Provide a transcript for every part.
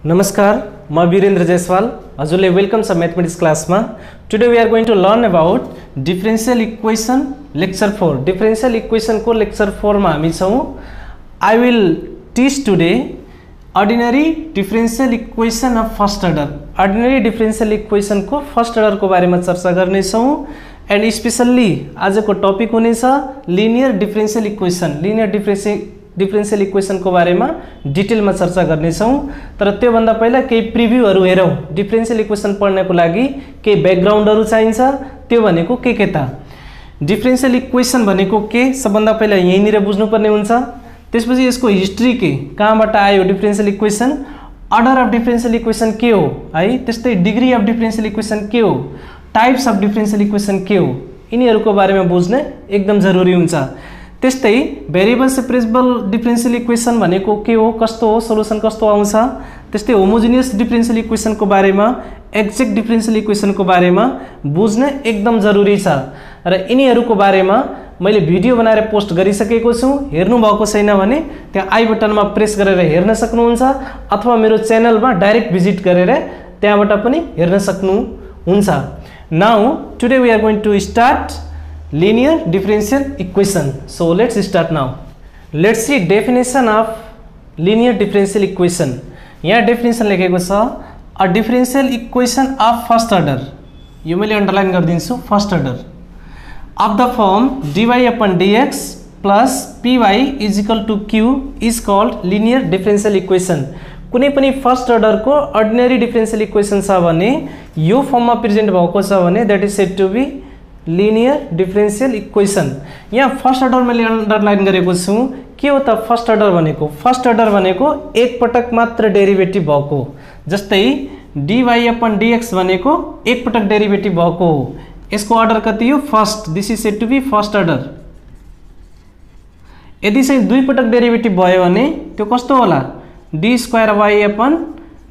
नमस्कार, म वीरेन्द्र जयसवाल। हजुरले वेलकम छ मैथमेटिक्स क्लास में। Today we are going to learn about differential equation lecture 4। Differential equation को लेक्चर 4 में हामी छौं। I will teach today ordinary differential equation of first order. Ordinary differential equation को फर्स्ट ऑर्डर को बारे में चर्चा गर्ने छौं। एंड स्पेशली आज को टॉपिक हुने छ linear differential equation. Linear differential equation को बारे में डिटेल में चर्चा करने छौं। तर त्यो भन्दा पहिला केही प्रिभ्यूहरु हेरौं। डिफरेंशियल इक्वेशन पढ्नको लागि केही ब्याकग्राउन्डहरु चाहिन्छ। त्यो भनेको के त डिफरेंशियल इक्वेशन भनेको के सबभन्दा पहिला यहीँनिर बुझ्नुपर्ने हुन्छ। त्यसपछि यसको हिस्ट्री के, कहाँबाट आयो differential equation, order of differential equation के हो है, त्यस्तै डिग्री अफ डिफरेंशियल इक्वेशन के हो, टाइप्स अफ डिफरेंशियल इक्वेशन के हो, यिनीहरुको बारेमा बुझ्ने एकदम जरुरी हुन्छ। त्यस्तै भेरिएबल सेपरेबल डिफरेंशियल इक्वेशन भनेको के हो, कस्तो हो, सोलुसन कस्तो आउँछ, त्यस्तै होमोजेनियस डिफरेंशियल इक्वेशन को बारेमा, एक्जेक्ट डिफरेंशियल इक्वेशन को बारेमा बुझ्ने एकदम जरुरी छ। र यिनीहरुको बारेमा मैले भिडियो बनाएर पोस्ट गरिसकेको छु। हेर्नु भएको छैन भने त्यहाँ आई बटनमा प्रेस गरेर हेर्न सक्नुहुन्छ, अथवा मेरो च्यानलमा डाइरेक्ट भिजिट गरेर त्यहाँबाट पनि हेर्न सक्नुहुन्छ। Now today we are going to start linear differential equation. So let's start now. Let's see definition of linear differential equation. यहाँ definition लेखेको छ a differential equation of first order. यो मैले अंडरलाइन गरिदिन्छु, first order of the form dy upon dx plus py is equal to q is called linear differential equation. कुनै पनि first order को ordinary differential equation छ भने यो फर्ममा प्रेजेन्ट भएको छ भने that is said to be linear differential equation. यहाँ फर्स्ट ऑर्डर मैले अंडरलाइन गरेको छु। के हो त फर्स्ट ऑर्डर भनेको? फर्स्ट ऑर्डर भनेको एक पटक मात्र डेरिवेटिभ भएको, जस्तै dy upon dx भनेको एक पटक डेरिवेटिभ भएको हो। यसको अर्डर कति हो? First. This is said to be first order. यदि चाहिँ दुई पटक डेरिवेटिभ भयो भने त्यो कस्तो होला? d square y upon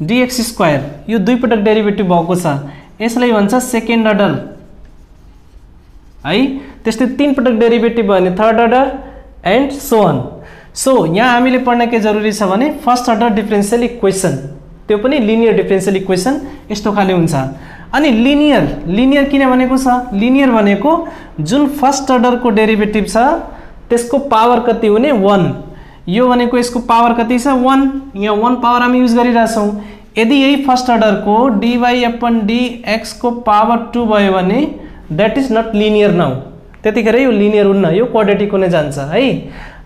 dx square. यो दुई पटक डेरिवेटिभ भएको छ, यसलाई भन्छ सेकेन्ड अर्डर है। त्यस्तै तीन पटक डेरिवेटिभ भयो भने third order and so on. So यहाँ हामीले पढ्न के जरुरी छ भने फर्स्ट अर्डर डिफरेंशियल इक्वेशन, त्यो पनि लिनियर डिफरेंशियल इक्वेशन यस्तो खाले हुन्छ। अनि लिनियर किन भनेको छ? लिनियर भनेको जुन फर्स्ट अर्डर को डेरिवेटिभ छ त्यसको पावर कति हुने? 1। यो भनेको यसको पावर कति छ? 1। यहाँ 1 पावर हामी युज गरिरहेछौं। यदि यही फर्स्ट अर्डर को dy upon dx को पावर 2 भयो भने that is not linear now. त्यतिखेर यो लिनियर हुन्न, यो क्वाड्रेटिक हुन जान्छ है।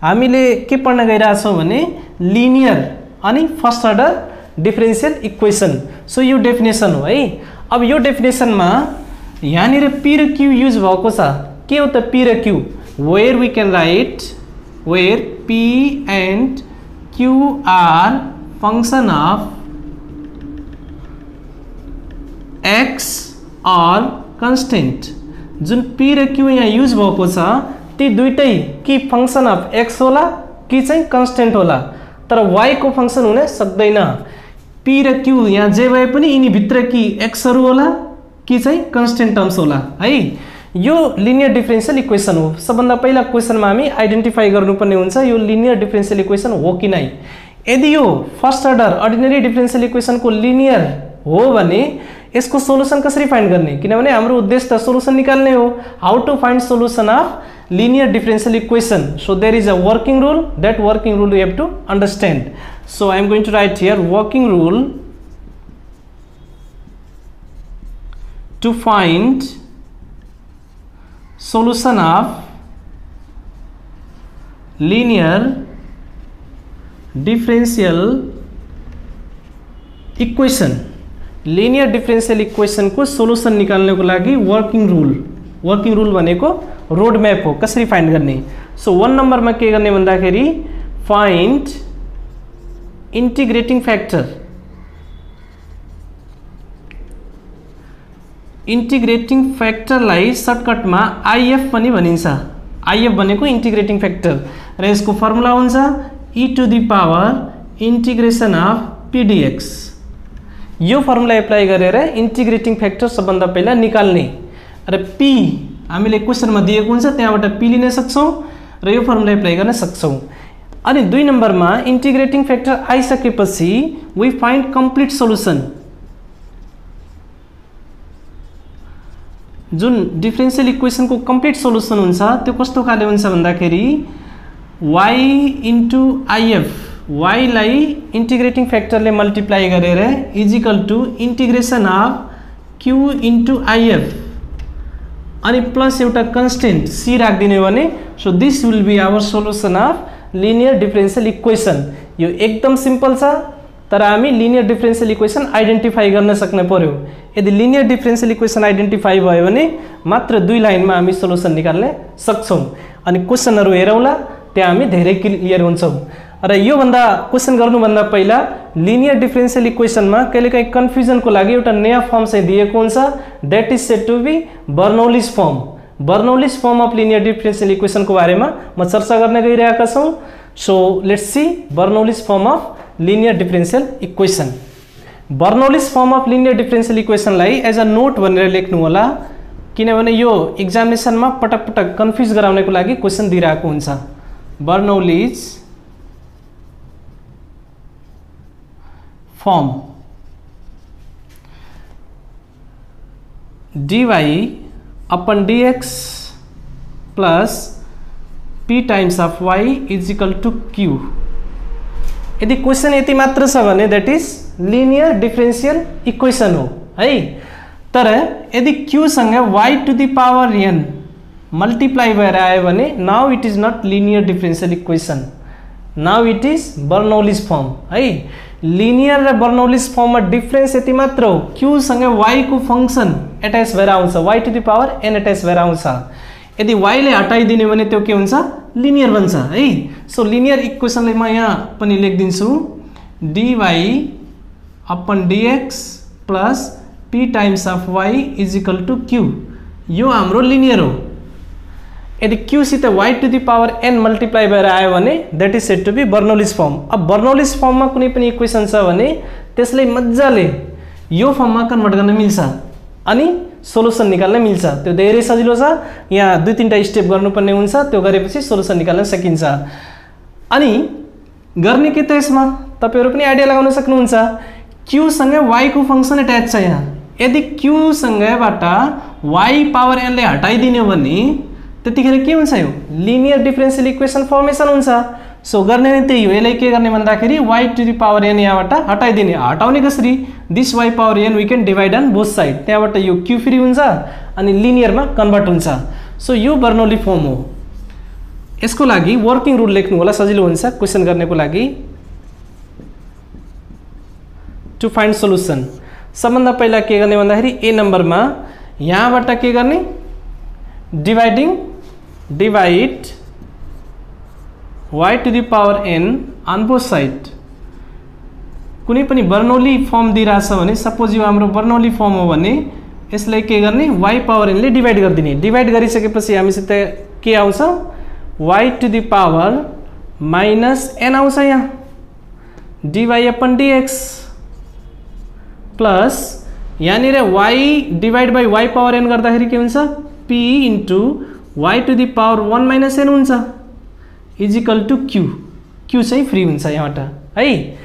हामीले के पढ्न गइरहेछौं भने लिनियर अनि first order differential equation. So यो डेफिनेसन हो है। अब यो डेफिनेसनमा यहाँनिर p र q युज भएको छ। के हो त p र q? Where we can write where p and q are function of x और कंस्टेंट। जुन p र q यहाँ युज भएको छ ती दुईटै कि फंक्शन अफ x होला कि चाहिँ कंस्टेंट होला, तर y को फंक्शन हुन सक्दैन। p र q यहाँ जे भए पनि यिनी भित्र कि x हरु होला कि चाहिँ कंस्टेंट टर्म्स होला है। यो लिनियर डिफरेंशियल इक्वेशन हो। सबभन्दा पहिला क्वेशनमा हामी आइडेन्टिफाई गर्नुपर्ने हुन्छ यो लिनियर डिफरेंशियल इक्वेशन हो कि नै। यदि यो first order ordinary differential equation को लिनियर हो भने यसको सोलुसन कसरी फाइन्ड गर्ने? किनभने हाम्रो उद्देश्य त सोलुसन निकाल्ने हो। How to find solution of linear differential equation? So there is a working rule. That working rule you have to understand. So I am going to write here working rule to find solution of linear differential equation. Linear differential equation को solution निकाल्नको लागि working rule भनेको road map हो, कसरी find गर्ने। So 1 नम्बरमा के गर्ने भन्दाखेरि फाइन्ड इंटीग्रेटिंग फैक्टर। इंटीग्रेटिंग फैक्टरलाई सर्टकटमा IF पनि भनिन्छ। IF भनेको इंटीग्रेटिंग फैक्टर र यसको फर्मुला हुन्छ e to the power integration of p dx। यो फर्मुला एप्लाई गरेर इंटीग्रेटिंग फैक्टर सबभन्दा पहिला निकाल्ने र p हामीले क्वेशनमा दिएको हुन्छ त्यहाँबाट p लिन सक्छौं र यो फर्मुला एप्लाई गर्न सक्छौं। अनि 2 नम्बरमा इन्टिग्रेटिङ फ्याक्टर आइसकेपछि वी फाइन्ड कम्प्लिट सोलुसन। जुन डिफरेन्शियल इक्वेसन को कम्प्लिट सोलुसन हुन्छ त्यो कस्तो खाले हुन्छ भन्दाखेरि y इन्टु आइएफ, y लाई इन्टिग्रेटिङ फ्याक्टरले मल्टिप्लाई गरेर is equal to integration of q into IF अनि प्लस एउटा कन्स्टेन्ट c राखिदिने भने so this will be our solution of linear differential equation. यो एकदम सिम्पल छ तर हामी लिनियर डिफरेन्शियल इक्वेसन आइडेन्टिफाई गर्न सक्नु पर्यो। यदि लिनियर डिफरेन्शियल इक्वेसन आइडेन्टिफाई भयो भने मात्र 2 लाइनमा हामी सोलुसन निकाल्न सक्छौं। अनि क्वेशनहरु हेरौँला त्यहाँ हामी धेरै क्लियर हुन्छौं। र यो भन्दा क्वेशन गर्नुभन्दा पहिला लिनियर डिफरेन्शियल इक्वेसनमा कहिलेकाहीँ कन्फ्युजनको लागि एउटा नयाँ फर्म चाहिँ दिएको हुन्छ, that is said to be Bernoulli's form. Bernoulli's form of linear differential equation को बारेमा म चर्चा गर्न गइरहेका छौं। So let's see Bernoulli's form of linear differential equation. Bernoulli's form of linear differential इक्वेसनलाई एज अ नोट भनेर लेख्नु होला, किनभने यो एक्जामिनेसनमा पटक पटक कन्फ्युज गराउनको लागि क्वेशन दिइरहेको हुन्छ। Bernoulli's form dy upon dx plus p times of y is equal to q। यदि क्वेशन यति मात्र छ भने that is linear differential equation हो है। तर यदि q सँग y to the power n multiply भएर आयो भने now it is not linear differential equation, now it is Bernoulli's form है। लिनियर र बर्नौलिस फर्ममा डिफरेन्स यति मात्र हो, q सँग y को फंक्सन एट्याच भएर आउँछ, y to the power n attach भएर आउँछ। यदि y ले हटाइदिने भने त्यो के हुन्छ, लिनियर बन्छ है। सो लिनियर इक्वेसनलाई म यहाँ पनि लेख्दिन्छु, dy upon dx plus p times of y is equal to q। यो हाम्रो लिनियर हो। यदि q सित y to the power n multiply भएर आयो भने that is said to be Bernoulli's form. अब बर्नौलिस फर्ममा कुनै पनि इक्वेसन छ भने त्यसलाई मज्जाले यो फर्ममा कन्भर्ट गर्न मिल्छ अनि सोलुसन निकाल्न मिल्छ। त्यो धेरै सजिलो छ, यहाँ 2-3टा स्टेप गर्नुपर्ने हुन्छ, त्यो गरेपछि सोलुसन निकाल्न सकिन्छ। अनि गर्ने के त यसमा तपाईहरु पनि आइडिया लगाउन सक्नुहुन्छ, q सँग y को फंक्सन एट्याच छ यहाँ। यदि q सँगबाट y पावर n ले हटाइदिने भने त्यतिखेर के हुन्छ, यो लिनियर डिफरेन्शियल इक्वेसन फर्मेसन हुन्छ। सो गर्ने नै त्यही हो। यसलाई के गर्ने भन्दाखेरि y to the power n यहाँबाट हटाइदिने। हटाउने कसरी, this y power n we can divide on both side, त्यहाँबाट यो q फ्री हुन्छ अनि लिनियरमा कन्भर्ट हुन्छ। सो यो बर्नौली फर्म हो। यसको लागि वर्किङ रुल लेख्नु होला, सजिलो हुन्छ क्वेशन गर्नको लागि। टु फाइन्ड सोलुसन सबभन्दा पहिला के गर्ने भन्दाखेरि ए नम्बरमा यहाँबाट के गर्ने, divide y to the power n on both side. कुनै पनि बर्नौली फर्म दिइराछ भने सपोज यो हाम्रो बर्नौली फर्म हो भने यसलाई के गर्ने, y पावर n ले डिवाइड गरिदिने। डिवाइड गरिसकेपछि हामीसित के आउँछ, y to the power minus n आउँछ यहाँ, dy अपन dx प्लस यहाँनिर y divide by y power n गर्दाखेरि के हुन्छ, p into y to the power 1 minus n हुन्छ इज इक्वल टु q चाहिँ फ्री हुन्छ यहाँबाट है।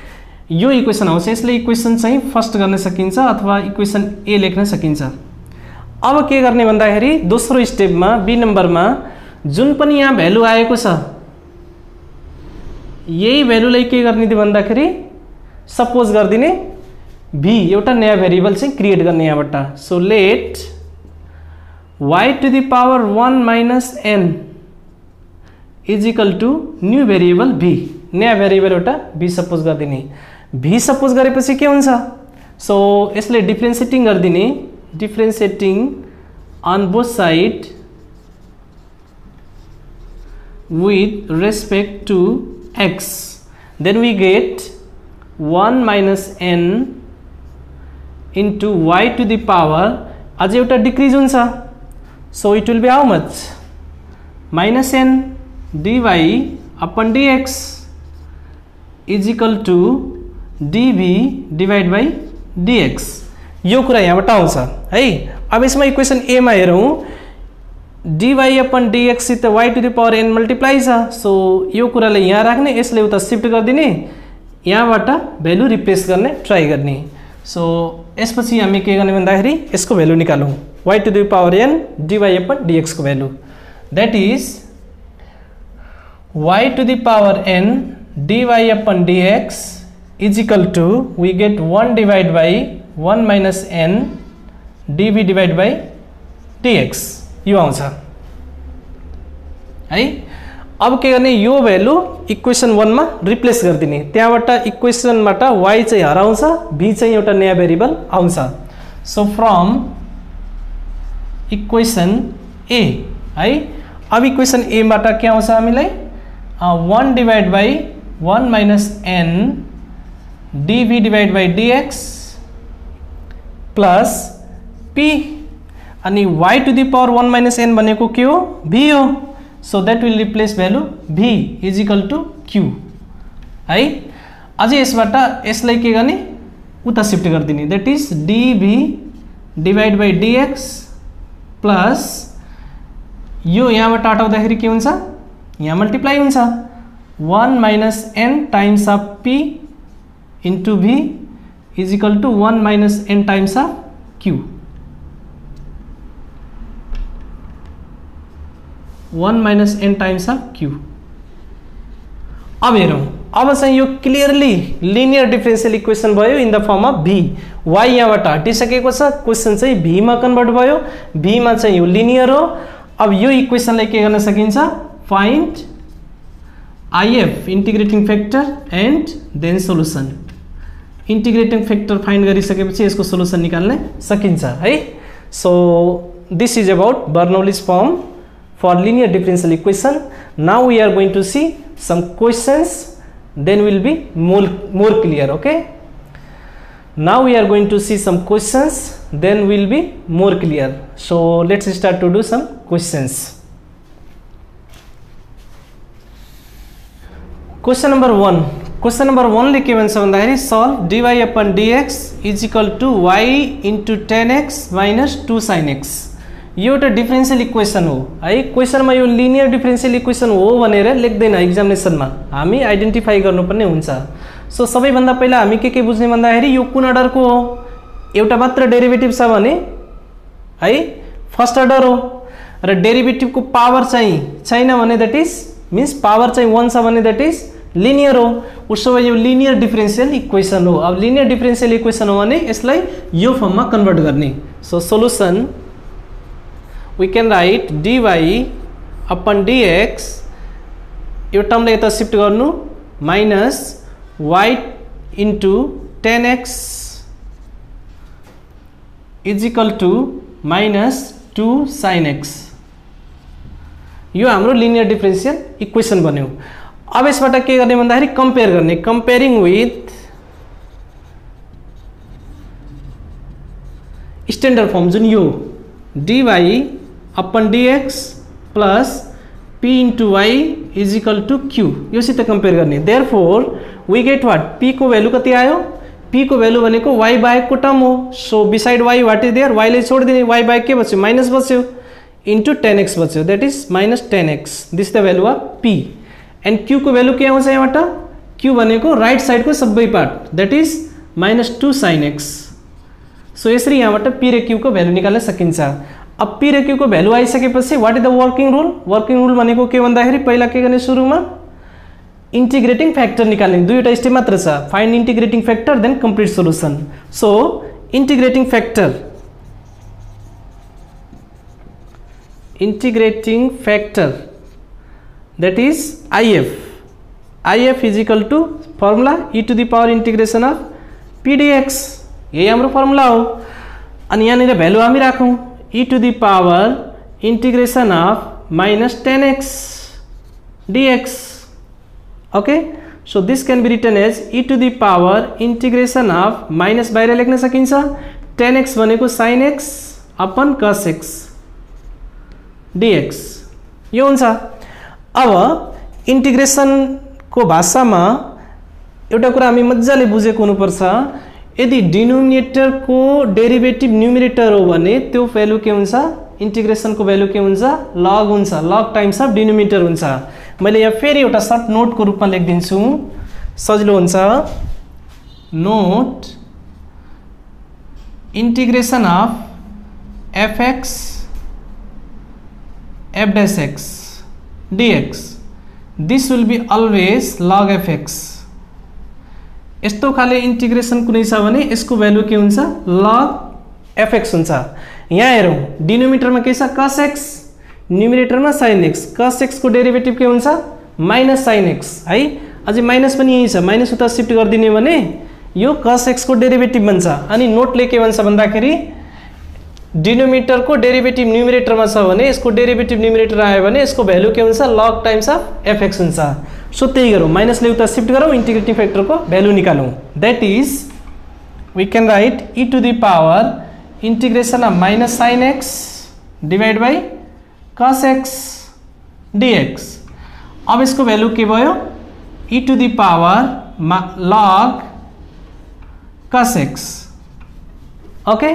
यो इक्वेसन आउँछ। यसले इक्वेसन चाहिँ फर्स्ट गर्न सकिन्छ अथवा इक्वेसन ए लेख्न सकिन्छ। अब के गर्ने भन्दाखेरि दोस्रो स्टेपमा बी नम्बरमा जुन पनि यहाँ भ्यालु आएको छ यही भ्यालुलाई के गर्ने भन्दाखेरि सपोज गरिदिने v, एउटा नयाँ भेरिएबल चाहिँ क्रिएट गर्ने यहाँबाट। So let y to the power 1 minus n is equal to new variable v, नयाँ भेरिएबल एउटा v सपोज गरिदिने। v सपोज गरेपछि के हुन्छ, सो यसले डिफरेन्सिएटिङ गरिदिने, differentiating on both side with respect to x, then we get 1 minus n into y to the power अझै एउटा डिक्रिज हुन्छ। So it will be how much, minus n dy upon dx is equal to dv divide by dx। यो कुरा यहाँबाट आउँछ है। अब यसमा इक्वेसन ए मा हेरौँ, dy अपन dx सित y to the power n multiply छ। सो यो कुरालाई यहाँ राख्ने, यसले उता शिफ्ट गरिदिने, यहाँबाट भ्यालु रिप्लेस गर्ने ट्राई गर्ने। सो यसपछि हामी के गर्ने भन्दाखेरि यसको भ्यालु निकालौँ, y to the power n dy upon dx को value, that is y to the power n dy upon dx is equal to we get 1 divide by 1 minus n dv divide by dx यो आउँछ है। अब के गर्ने, यो value equation 1 मा replace गरिदिने, त्यहाँबाट इक्वेसनबाट y चाहिँ हराउँछ, b चाहिँ एउटा नयाँ भेरिएबल आउँछ। सो फ्रम इक्वेसन a है, अब इक्वेसन a बाट के आउँछ हामीलाई 1 divide by 1 minus n dv divide by dx plus p अनि y to the power 1 minus n भनेको के हो, v हो। So that will replace value v is equal to q है। अझै यसबाट यसलाई के गर्ने, उता शिफ्ट गरिदिने, that is dv divide by dx plus यो यहाँबाट हटाउँदाखेरि के हुन्छ, यहाँ मल्टिप्लाई हुन्छ 1 minus n times of p into v is equal to 1 minus n times of q, 1 minus n times of q। अब हेरौँ, अब चाहिँ यो क्लियरली लिनियर डिफरेन्शियल इक्वेसन भयो in the form of v, y यहाँबाट हटिसकेको छ, question चाहिँ v मा कन्भर्ट भयो, v मा चाहिँ यो लिनियर हो। अब यो इक्वेसनलाई के गर्न सकिन्छ, find if integrating factor and then solution, integrating factor find गरिसकेपछि यसको सोल्युसन निकाल्न सकिन्छ है। So this is about Bernoulli's form for linear differential equation. Now we are going to see some questions, then will be more clear. Okay, now we are going to see some questions, then will be more clear. So let's start to do some questions. Question number 1, question number 1 ले के भन्छ भन्दाखेरि solve dy upon dx is equal to y into tan x minus 2 sin x। यो एउटा differential equation हो है, क्वेसनमा यो linear differential equation हो भनेर लेख्दैन, एक्जामिनेसनमा हामी आइडेन्टिफाई गर्नुपर्ने हुन्छ। सो सबैभन्दा पहिला हामी के बुझ्ने भन्दाखेरि यो कुन अर्डरको हो, एउटा मात्र डेरिभेटिभ छ भने है फर्स्ट अर्डर हो, र डेरिभेटिभको पावर चाहिँ छैन भने द्याट इज मिन्स पावर चाहिँ 1 छ भने द्याट इज लिनियर हो। उसो भए यो लिनियर डिफरेन्शियल इक्वेसन हो। अब लिनियर डिफरेन्शियल इक्वेसन हो भने यसलाई यो फर्ममा कन्भर्ट गर्ने। So solution we can write dy upon dx, यो टर्मलाई यता शिफ्ट गर्नु, minus y into tan x is equal to minus 2 sin x। यो हाम्रो लिनियर डिफरेन्शियल इक्वेसन बन्यो। अब यसबाट के गर्ने भन्दाखेरि कम्पेयर गर्ने, कम्पेयरिङ विथ स्ट्यान्डर्ड फर्म जुन यो dy upon dx plus p into y is equal to q, यो सित कम्पेयर गर्ने। Therefore we get what, p को भ्यालु कति आयो, p को भ्यालु भनेको y बाहेकको टर्म हो। So beside y what is there, y ले छोडिदिने, y बाहेक के बच्यो, माइनस बच्यो, इन्टु tan x बच्यो, that is minus tan x, this the value of p। And q को भ्यालु के आउँछ यहाँबाट, q भनेको राइट साइडको सबै part, that is minus 2 sin x। So यसरी यहाँबाट p र q को भ्यालु निकाल्न सकिन्छ। अब p र q को भ्यालु आइसकेपछि what is the working rule, working rule भनेको के भन्दाखेरि पहिला के गर्ने, सुरुमा इंटीग्रेटिंग फैक्टर निकाल्ने, दुईवटा स्टेप मात्र छ, find integrating factor then complete solution. So integrating factor that is if is equal to formula e to the power integration of p dx, यही हाम्रो फर्मुला हो। अनि यहाँनिर भ्यालु हामी राखौँ e to the power integration of minus tan x dx। okay, so this can be written as e to the power integration of minus बाहिर लेख्न सकिन्छ, tan x भनेको sin x upon cos x dx यो हुन्छ। अब integration को भाषामा एउटा कुरा हामी मजाले बुझेको हुनुपर्छ, यदि डिनोमिनेटर को डेरिवेटिभ न्युमरेटर हो भने त्यो भ्यालु के हुन्छ, इन्टिग्रेसनको भ्यालु के हुन्छ लग हुन्छ लग टाइम्स अफ डिनोमिनेटर हुन्छ मैले यहाँ फेरि एउटा सर्ट नोटको रूपमा लेखिदिन्छु सजिलो हुन्छ note integration of fx f dash x dx this will be always log fx यस्तो खाले इन्टिग्रेसन कुनै छ भने यसको भ्यालु के हुन्छ log fx हुन्छ यहाँ हेरौं डिनोमिनेटरमा के छ cos x न्युमरेटरमा sin x cos x को डेरिभेटिभ के हुन्छ माइनस sin x है अझै माइनस पनि यही छ माइनस उता शिफ्ट गर्दिने भने यो cos x को डेरिभेटिभ बन्छ अनि नोटले के भन्छ भन्दाखेरि डिनोमिनेटर को डेरिभेटिभ न्युमरेटरमा छ भने यसको डेरिभेटिभ न्युमरेटर आयो भने यसको भ्यालु के हुन्छ log टाइम्स अफ fx हुन्छ सो त्यही गरौँ माइनसले उता शिफ्ट गरौँ इन्टिग्रेटिङ फ्याक्टरको भ्यालु निकालौँ that is we can write e to the power integration of minus sin x divide by cos x dx अब इसको भ्यालु के भयो e to the power log cos x okay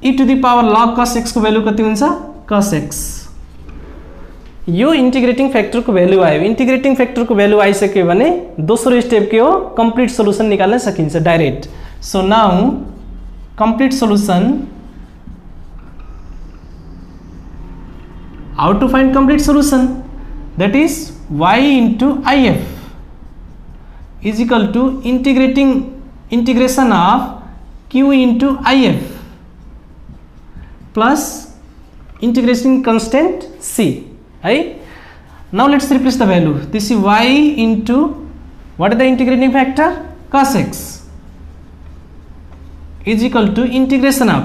e to the power log cos x को value कति हुन्छ cos x यो integrating factor को value आयो इंटीग्रेटिंग फैक्टर को भ्यालु आइसक्यो भने दोस्रो स्टेप के हो कंप्लीट सोल्युसन निकाल्न सकिन्छ direct so now complete solution how to find complete solution that is y into if is equal to integration of q into if plus integration constant c right now let's replace the value this is y into what is the integrating factor cos x is equal to integration of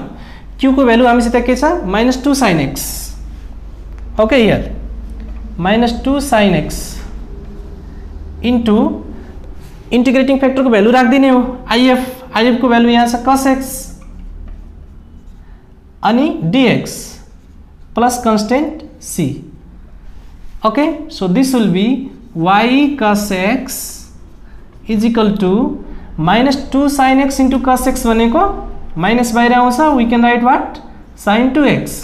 q को value हामीसित के छ -2 sin x okay here -2 sin x into integrating factor को value राख्दिने हो if को value यहाँ छ cos x अनि dx plus constant c okay so this will be y cos x is equal to -2 sin x into cos x भनेको minus बाहिर आउँछ we can write what sin 2x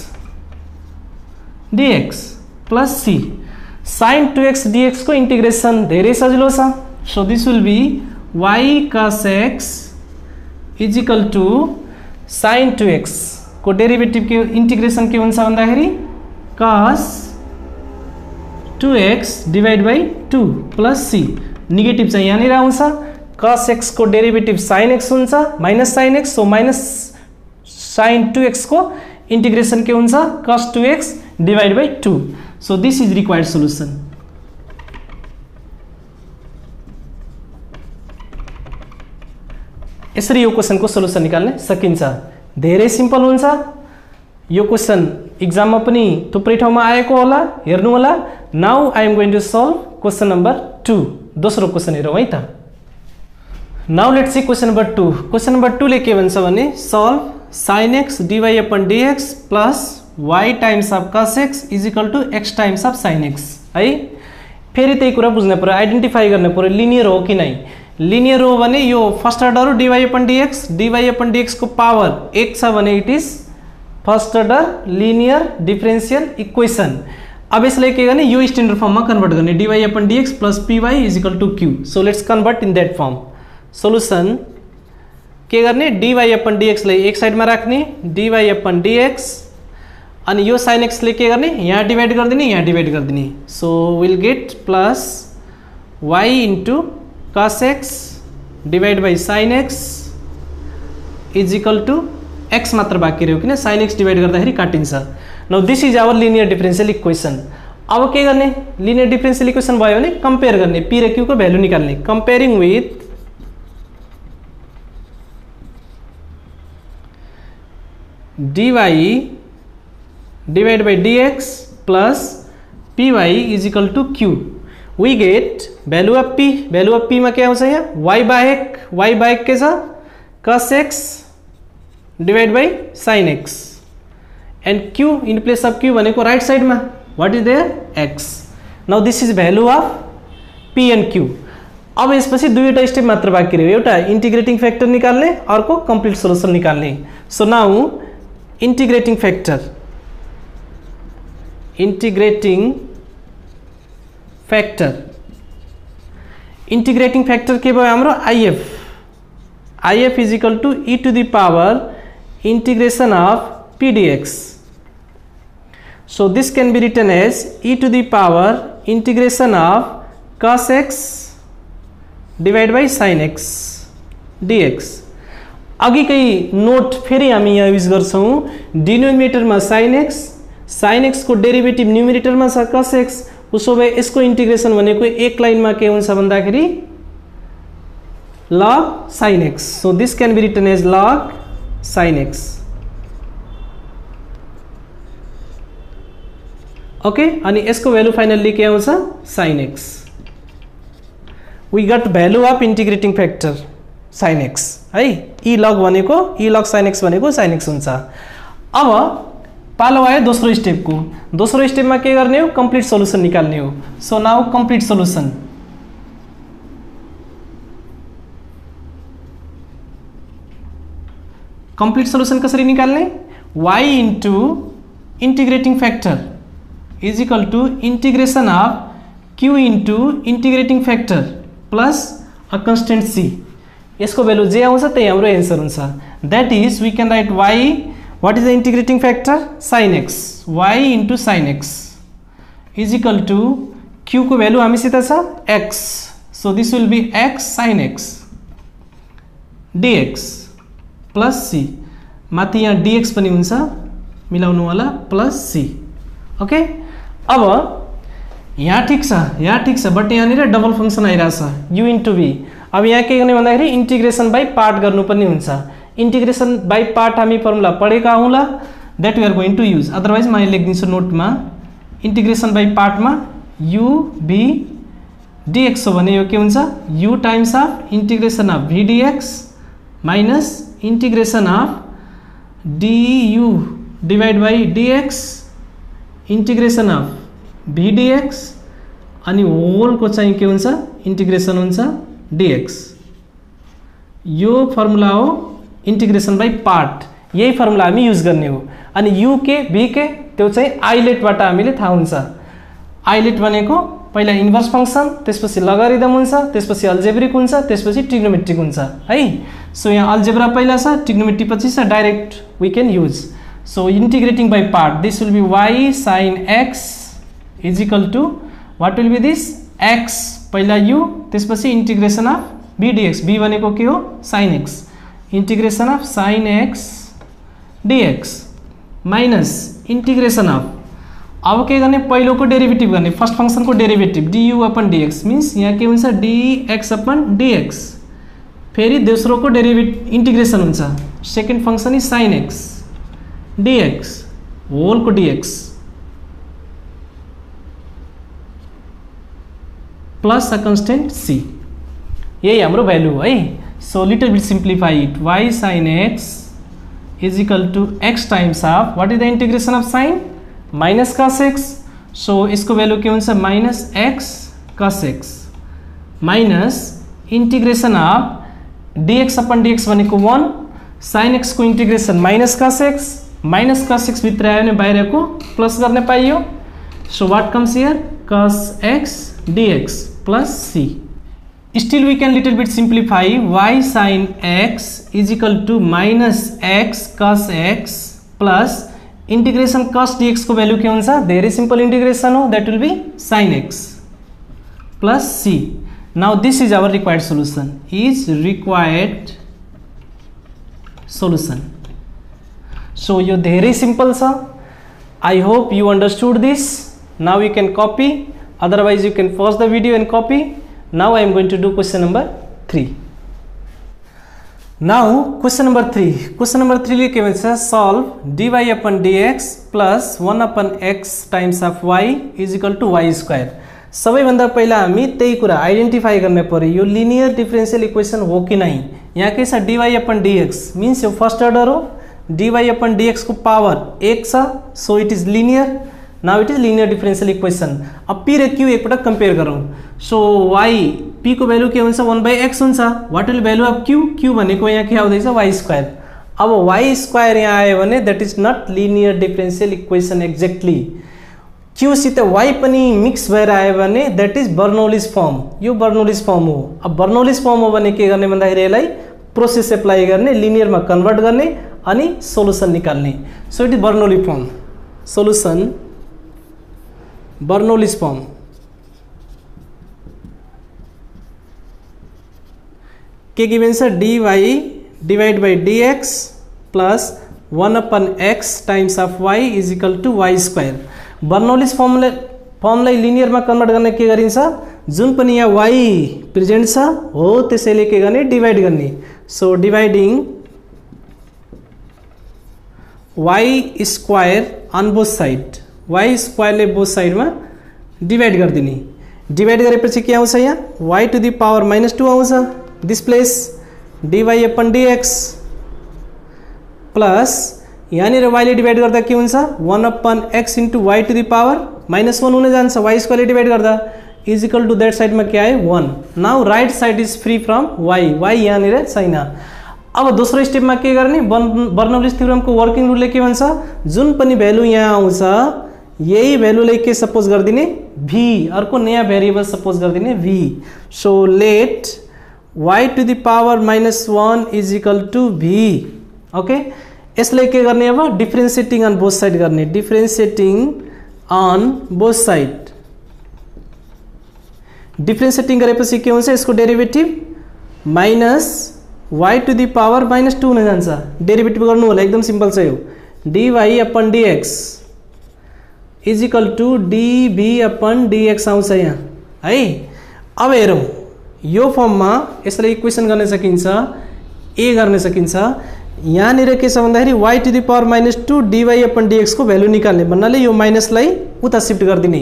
dx plus c sin 2x dx को integration धेरै सजिलो छ so this will be y cos x is equal to sin 2x को derivative के integration के हुन्छ भन्दाखेरि cos 2x divide by 2 plus c negative चाहिँ यहाँनिर आउँछ cos x को डेरिभेटिभ sin x हुन्छ minus sin x so minus sin 2x को इंटीग्रेसन के हुन्छ cos 2x divide by 2 so this is required solution यसरी यो क्वेशनको सोल्युसन निकाल्न सकिन्छ धेरै सिम्पल हुन्छ यो क्वेशन एक्जाममा पनि थुप्रै ठाउँमा आएको होला हेर्नु होला now I am going to solve question number 2 दोस्रो क्वेशन हेरौँ है त now let's see question number 2 question number 2 ले के भन्छ भने solve sin x dy upon dx plus y times of cos x is equal to x times of sin x है फेरि त्यही कुरा बुझ्न पर्यो आइडेन्टिफाई गर्न पर्यो लिनियर हो कि नै लिनियर हो भने यो फर्स्ट अर्डर हो dy upon dx को पावर 1 छ भने it is first order linear differential equation अब यसलाई के गर्ने यो स्ट्यान्डर्ड फर्ममा कन्भर्ट गर्ने dy upon dx plus py is equal to q so let's convert in that form solution के गर्ने dy upon dx लाई एक साइडमा राख्ने dy upon dx अनि यो sin x ले के गर्ने यहाँ डिवाइड गर्दिने यहाँ डिवाइड गर्दिने so will get plus y into cos x divide by sin x is equal to x मात्र बाँकी रह्यो किन sin x डिवाइड गर्दाखेरि काटिन्छ now this is our linear differential equation अब के गर्ने लिनियर डिफरेंशियल इक्वेशन भयो भने कम्पेयर गर्ने p र q को भ्यालु निकाल्ने comparing with dy divided by dx plus py is equal to q we get value of p मा के आउँछ यहाँ y बाहेक के छ cos x divided by sin x and q in place of q भनेको right साइडमा what is there x now this is value of p and q अब यसपछि दुईवटा स्टेप मात्र बाँकी रह्यो एउटा इंटीग्रेटिंग फैक्टर निकाल्ने अर्को कंप्लीट सोल्युसन निकाल्ने so now integrating factor integrating factor के भयो हाम्रो IF is equal to e to the power integration of p dx. So this can be written as e to the power integration of cos x divided by sin x dx. अघि कै note फेरि हामी यहाँ use गर्छौं denominator मा sin x को derivative numerator मा छ cos x. उसो भए यसको इन्टिग्रेसन भनेको एक लाइनमा के हुन्छ भन्दाखेरि log sin x. So this can be written as log sin x. Okay, अनि यसको भ्यालु फाइनली के आउँछ sin x. We got value of integrating factor sin x है. e log भनेको e log sin x भनेको sin x हुन्छ. अब पालो आयो दोस्रो स्टेपको. दोस्रो स्टेपमा के गर्ने हो कम्प्लिट सोलुसन निकाल्ने हो. So now complete solution. Complete solution कसरी निकाल्ने y into integrating factor is equal to integration of q into integrating factor plus a constant c. यसको भ्यालु जे आउँछ त्यही हाम्रो आन्सर हुन्छ. That is we can write y what is the integrating factor sin x y into sin x is equal to q को value हामीसित छ x. so this will be x sin x dx plus c. माथि यहाँ dx पनि हुन्छ मिलाउनु होला plus c. Okay अब यहाँ ठीक छ बट यहाँनिर डबल फंक्सन आइरहेछ u into v. अब यहाँ के गर्ने भन्दाखेरि इंटीग्रेशन बाई पार्ट गर्नुपर्ने हुन्छ. इंटीग्रेशन बाई पार्ट हामी फर्मुला पढेका हौला that we are going to use. Otherwise म लेखिदिन्छु नोटमा इंटीग्रेशन बाई पार्टमा u v dx हो भने यो के हुन्छ u times of integration of v dx minus integration of du divide by dx integration of v dx अनि होल को चाहिँ के हुन्छ इंटीग्रेशन हुन्छ dx. यो फर्मुला हो इंटीग्रेशन बाई पार्ट. यही फर्मुला हामी युज गर्ने हो. अनि u के v के त्यो चाहिँ आइलेट बाट हामीले थाहा हुन्छ. आइलेट भनेको पहिला इन्भर्स फंक्शन त्यसपछि लगारिदम हुन्छ त्यसपछि अल्जेब्रिक हुन्छ त्यसपछि ट्रिग्नोमेट्रिक हुन्छ है. सो यहाँ अल्जेब्रा पहिला छ ट्रिग्नोमेट्री पछि छ direct we can use. So integrating by part this will be y sin x is equal to what will be this x पहिला u त्यसपछि integration of v dx. v भनेको के हो sin x integration of sin x dx minus integration of अब के गर्ने पहिलो को डेरिभेटिभ गर्ने फर्स्ट फंक्शन को derivative du upon dx means यहाँ के हुन्छ dx अपन dx. फेरि दोस्रो को डेरिभेटिभ इंटीग्रेशन हुन्छ second function is sin x dx whole को dx plus a constant c. यही हाम्रो भ्यालु है. So little bit simplify it y sin x is equal to x times of what is the integration of sin minus cos x. so इसको value के हुन्छ minus x cos x minus integration of dx upon dx भनेको 1 sin x को integration minus cos x भित्र आयो भने बाहिरको plus गर्ने पाइयो. so what comes here cos x dx plus c. Still we can little bit simplify y sin x is equal to minus x cos x plus integration cos dx को value क्या होगा very simple integration हो that will be sin x plus c. Now this is our required solution so यो धेरै simple छ. I hope you understood this. Now you can copy, otherwise you can pause the video and copy. Now I am going to do question number 3. Now question number 3 ले के भन्छ solve dy upon dx plus 1 upon x times of y is equal to y square. सबैभन्दा पहिला हामी त्यही कुरा identify गर्ने पर्यो यो लिनियर डिफरेंशियल इक्वेशन हो कि नहीं. यहाँ के छ dy upon dx मीन्स यो फर्स्ट अर्डर हो. dy upon dx को पावर 1 छ so it is linear. Now it is linear differential equation. अब p र q एकपटक कंपेयर गरौँ. सो y p को भ्यालु के हुन्छ 1/x हुन्छ. What will value of q भनेको यहाँ के आउँदैछ y स्क्वायर. अब y स्क्वायर यहाँ आयो भने that is not linear differential equation exactly. Q सित वाई पनि मिक्स भएर आयो भने दैट इज बर्नौलिज फर्म, यो बर्नौलिज फर्म हो। अब बर्नौलिज फर्म हो भने के गर्ने भन्दाखेरि यसलाई प्रोसेस एप्लाई गर्ने, लिनियरमा कन्भर्ट गर्ने अनि सोलुसन निकाल्ने। So it is Bernoulli form, solution Bernoulli's form. के गिवन छ dy divide by dx plus 1/x times of y is equal to y square. Bernoulli's फर्मलाई लिनियरमा कन्भर्ट गर्ने के गरिन्छ, जुन पनि यहाँ y प्रेजेन्ट छ हो त्यसैले के गर्ने डिवाइड गर्ने। So dividing y square on both side, y स्क्वायरले बोथ साइडमा डिवाइड गरिदिने। डिवाइड गरेपछि के आउँछ यहाँ y टू द पावर -2 आउँछ this place dy upon dx plus यहाँनिर y ले डिवाइड गर्दा के हुन्छ 1/x into y to the power -1 हुन जान्छ, y स्क्वायरले डिवाइड गर्दा is equal to that side में क्या आयो 1। Now right side is free from y यहाँनिर छैन। अब दोस्रो स्टेपमा के गर्ने, बर्नौलिज थ्योरमको वर्किङ रुलले के भन्छ, जुन पनि भ्यालु यहाँ आउँछ यही भ्यालुलाई के सपोज गरिदिने v, अर्को नयाँ भेरिएबल सपोज गरिदिने v। So let y to the power -1 is equal to v। Okay, यसलाई के गर्ने अब डिफ्रेन्सिएटिङ अन बोथ साइड गर्ने, differentiating on both side. Differentiating गरेपछि के हुन्छ, यसको derivative minus y to the power -2 हुन जान्छ। डेरिभेटिभ गर्नु होला, एकदम सिम्पल छ यो। dy upon dx is equal to dv upon dx आउँछ यहाँ है। अब हेरौँ यो फर्ममा यसलाई इक्वेसन गर्न सकिन्छ, ए गर्न सकिन्छ। यहाँनिर के छ भन्दाखेरि y to the power -2 dy upon dx को भ्यालु निकाल्ने भन्नाले यो माइनसलाई उता शिफ्ट गरिदिने।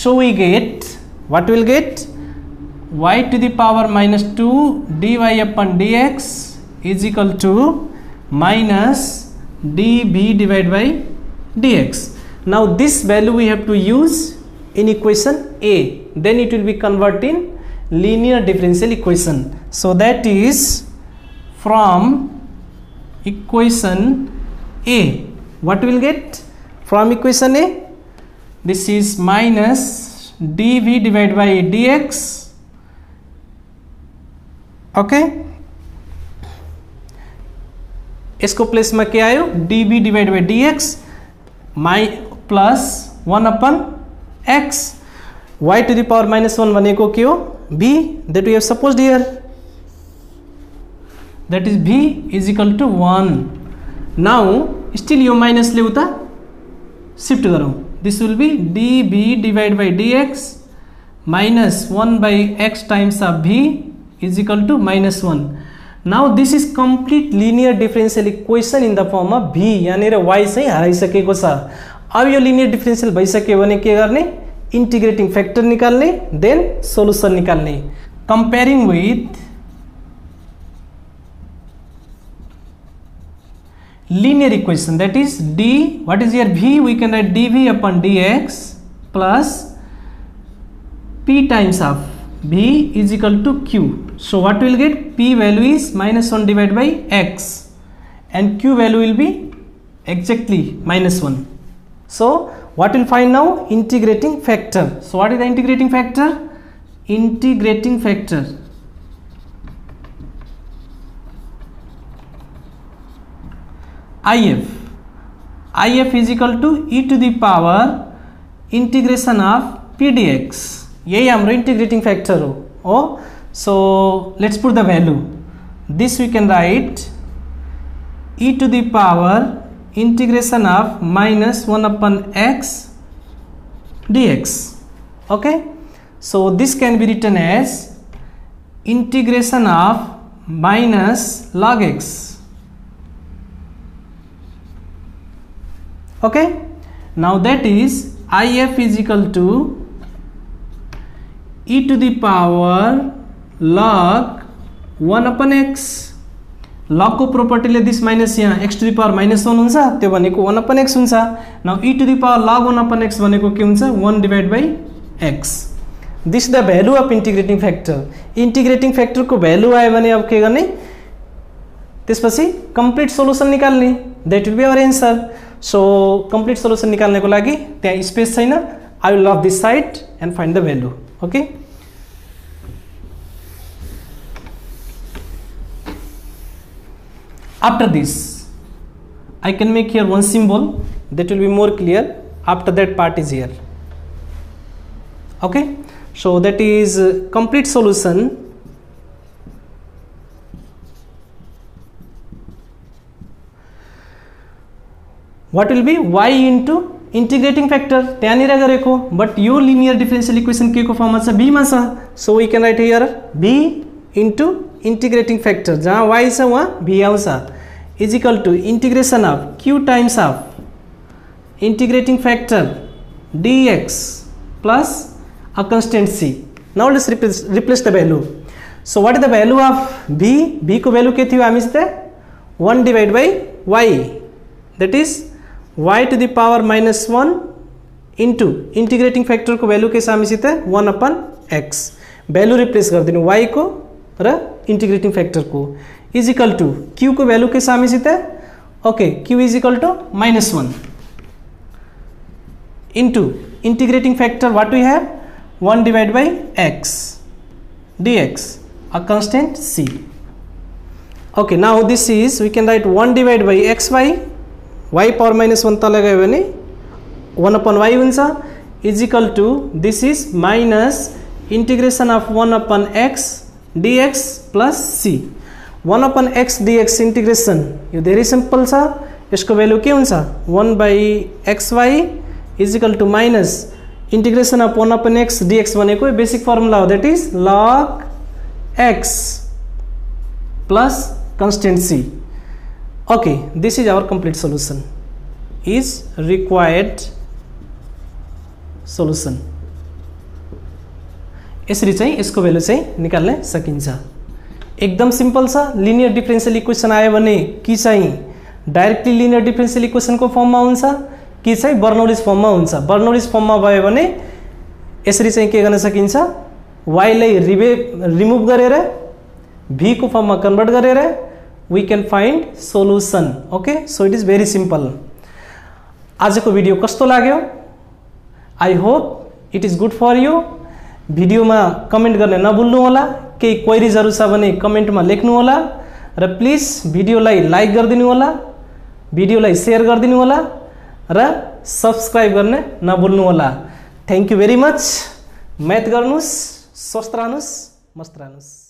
So we get what will get y to the power -2 dy upon dx is equal to minus dv divide by dx। Now this value we have to use in equation A, then it will be converted in linear differential equation. So that is from equation A, what will get from equation A, this is minus dv divided by dx, okay, इसको place में क्या आयो dv divide by dx my plus 1/x, y to the power -1 भनेको के हो v, that we have supposed here, that is v is equal to 1. now still यो minus ले उता शिफ्ट गरौँ, this will be dv divided by dx minus 1/x times of v is equal to -1. now this is complete linear differential equation in the form of v, यानी y चाहिँ हराइसकेको छ। अब यो लिनियर डिफरेंशियल भइसक्यो भने के गर्ने, इंटीग्रेटिंग फैक्टर निकाल्ने, देन सोल्युसन निकाल्ने। Comparing with linear equation, that is d, what is here v, we can write dv upon dx plus p times of v is equal to q. So what will get, p value is -1 divided by x and q value will be exactly -1. So what will find now, integrating factor. So what is the integrating factor, integrating factor if is equal to e to the power integration of p dx, यही हाम्रो integrating factor हो। So let's put the value, this we can write e to the power integration of -1/x dx, okay. So this can be written as integration of minus log x, okay. now that is if is equal to e to the power log 1/x, log को property ले this minus यहाँ x to the power -1 हुन्छ, त्यो भनेको 1/x हुन्छ। Now e to the power log 1/x भनेको के हुन्छ 1 divide by x। This the value of integrating factor. Integrating factor को भ्यालु आयो भने अब के गर्ने, त्यसपछि कंप्लीट सोल्युसन निकाल्ने, that will be our answer. So complete solution निकाल्नको लागि त्यहाँ स्पेस छैन. I will love this side and find the value. Okay, after this I can make here one symbol that will be more clear after that part is here. Okay, so that is complete solution. What will be y into integrating factor त्यहाँनिर गरेको, but यो linear differential equation के को फर्ममा छ, b मा छ. So we can write here b into integrating factor जहाँ y छ वहाँ b आउँछ is equal to integration of q times of integrating factor dx plus a constant c. Now let's replace the value. So what is the value of b? b को value के थियो हामीसित 1 divided by y, that is y to the power minus 1 into integrating factor को value के छ हामीसित 1 upon x. value replace गरिदिनु y को र integrating factor को is equal to q को value के छ हामीसित. Okay, q is equal to minus 1 into integrating factor what we have 1 divided by x dx, a constant c. Okay, now this is we can write 1 divided by xy, y power minus 1 तल गयो भने 1 upon y हुन्छ is equal to this is minus integration of 1 upon x dx plus c. 1 upon x dx integration यो धेरै simple छ. यसको value के हुन्छ 1 by xy is equal to minus integration of 1 upon x dx भनेको basic formula हो, that is log x plus constant c. Okay, this is our complete solution, is required solution. यसरी चाहिँ यसको value चाहिँ निकाल्न सकिन्छ. एकदम सिम्पल छ. लिनियर डिफरेन्शियल इक्वेसन आयो भने कि चाहिँ डाइरेक्टली लिनियर डिफरेन्शियल इक्वेसनको फर्ममा हुन्छ कि चाहिँ बर्नौलिज फर्ममा हुन्छ. बर्नौलिज फर्ममा भयो भने यसरी चाहिँ के गर्न सकिन्छ, y लाई रिमुभ गरेर v को फर्ममा कन्भर्ट गरेर we can find solution. Okay, so it is very simple. आजको भिडियो कस्तो लाग्यो? I hope it is good for you. भिडियोमा कमेन्ट गर्न नभुल्नु होला. केही क्वेरीजहरु छ भने कमेन्टमा लेख्नु होला र प्लिज भिडियोलाई लाइक गरिदिनु होला, भिडियोलाई शेयर गरिदिनु होला र सब्स्क्राइब गर्न नभुल्नु होला. Thank you very much. Math गर्नुस्, स्वस्थ रहनुस्, मस्त रहनुस्.